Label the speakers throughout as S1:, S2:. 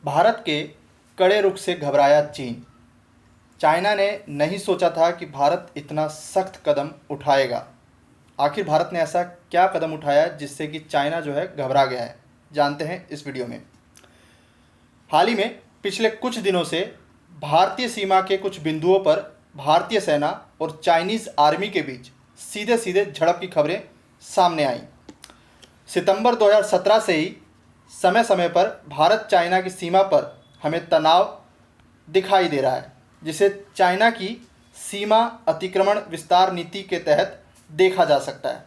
S1: भारत के कड़े रुख से घबराया चीन। चाइना ने नहीं सोचा था कि भारत इतना सख्त कदम उठाएगा। आखिर भारत ने ऐसा क्या कदम उठाया जिससे कि चाइना जो है घबरा गया है, जानते हैं इस वीडियो में। हाल ही में पिछले कुछ दिनों से भारतीय सीमा के कुछ बिंदुओं पर भारतीय सेना और चाइनीज़ आर्मी के बीच सीधे सीधे झड़प की खबरें सामने आईं। सितंबर 2017 से ही समय समय पर भारत चाइना की सीमा पर हमें तनाव दिखाई दे रहा है, जिसे चाइना की सीमा अतिक्रमण विस्तार नीति के तहत देखा जा सकता है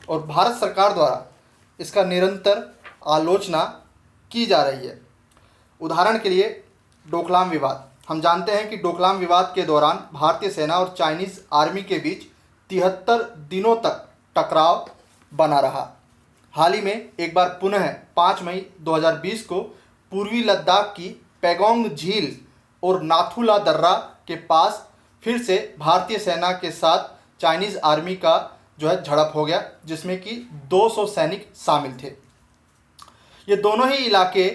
S1: और भारत सरकार द्वारा इसका निरंतर आलोचना की जा रही है। उदाहरण के लिए डोकलाम विवाद। हम जानते हैं कि डोकलाम विवाद के दौरान भारतीय सेना और चाइनीज़ आर्मी के बीच 73 दिनों तक टकराव बना रहा। हाल ही में एक बार पुनः 5 मई 2020 को पूर्वी लद्दाख की पैगोंग झील और नाथुला दर्रा के पास फिर से भारतीय सेना के साथ चाइनीज़ आर्मी का जो है झड़प हो गया, जिसमें कि 200 सैनिक शामिल थे। ये दोनों ही इलाके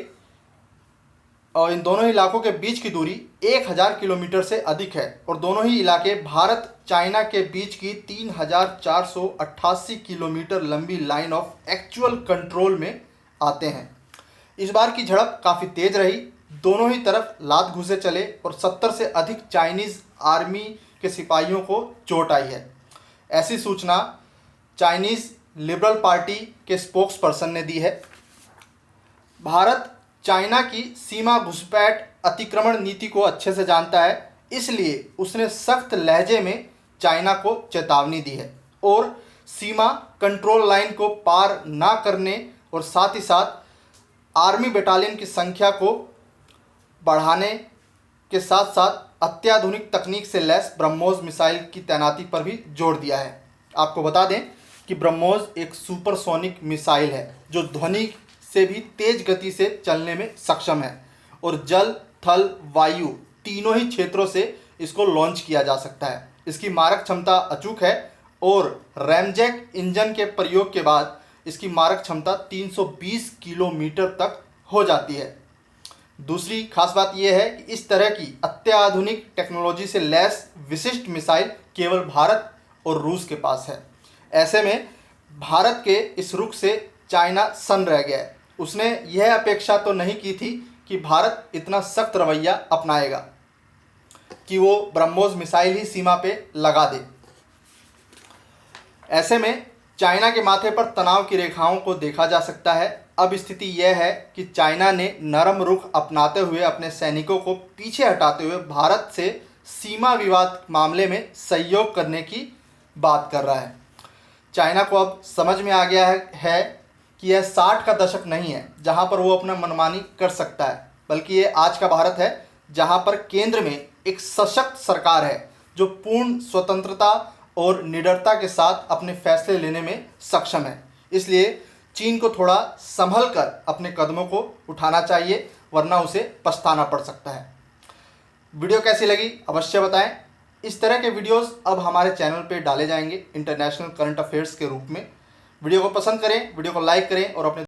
S1: और इन दोनों ही इलाकों के बीच की दूरी 1000 किलोमीटर से अधिक है और दोनों ही इलाके भारत चाइना के बीच की 3488 किलोमीटर लंबी लाइन ऑफ एक्चुअल कंट्रोल में आते हैं। इस बार की झड़प काफ़ी तेज रही, दोनों ही तरफ लात घुसे चले और 70 से अधिक चाइनीज़ आर्मी के सिपाहियों को चोट आई है। ऐसी सूचना चाइनीज़ लिबरल पार्टी के स्पोक्स पर्सन ने दी है। भारत चाइना की सीमा घुसपैठ अतिक्रमण नीति को अच्छे से जानता है, इसलिए उसने सख्त लहजे में चाइना को चेतावनी दी है और सीमा कंट्रोल लाइन को पार ना करने और साथ ही साथ आर्मी बटालियन की संख्या को बढ़ाने के साथ साथ अत्याधुनिक तकनीक से लैस ब्रह्मोस मिसाइल की तैनाती पर भी जोर दिया है। आपको बता दें कि ब्रह्मोस एक सुपरसोनिक मिसाइल है जो ध्वनि से भी तेज गति से चलने में सक्षम है और जल, थल, वायु तीनों ही क्षेत्रों से इसको लॉन्च किया जा सकता है। इसकी मारक क्षमता अचूक है और रैमजैक इंजन के प्रयोग के बाद इसकी मारक क्षमता 320 किलोमीटर तक हो जाती है। दूसरी खास बात यह है कि इस तरह की अत्याधुनिक टेक्नोलॉजी से लैस विशिष्ट मिसाइल केवल भारत और रूस के पास है। ऐसे में भारत के इस रुख से चाइना सन्न रह गया है। उसने यह अपेक्षा तो नहीं की थी कि भारत इतना सख्त रवैया अपनाएगा कि वो ब्रह्मोस मिसाइल ही सीमा पे लगा दे। ऐसे में चाइना के माथे पर तनाव की रेखाओं को देखा जा सकता है। अब स्थिति यह है कि चाइना ने नरम रुख अपनाते हुए अपने सैनिकों को पीछे हटाते हुए भारत से सीमा विवाद मामले में सहयोग करने की बात कर रहा है। चाइना को अब समझ में आ गया है कि यह 60 का दशक नहीं है जहां पर वो अपना मनमानी कर सकता है, बल्कि ये आज का भारत है जहां पर केंद्र में एक सशक्त सरकार है जो पूर्ण स्वतंत्रता और निडरता के साथ अपने फैसले लेने में सक्षम है। इसलिए चीन को थोड़ा संभल कर अपने कदमों को उठाना चाहिए, वरना उसे पछताना पड़ सकता है। वीडियो कैसी लगी अवश्य बताएं। इस तरह के वीडियोस अब हमारे चैनल पे डाले जाएंगे इंटरनेशनल करंट अफेयर्स के रूप में। वीडियो को पसंद करें, वीडियो को लाइक करें और अपने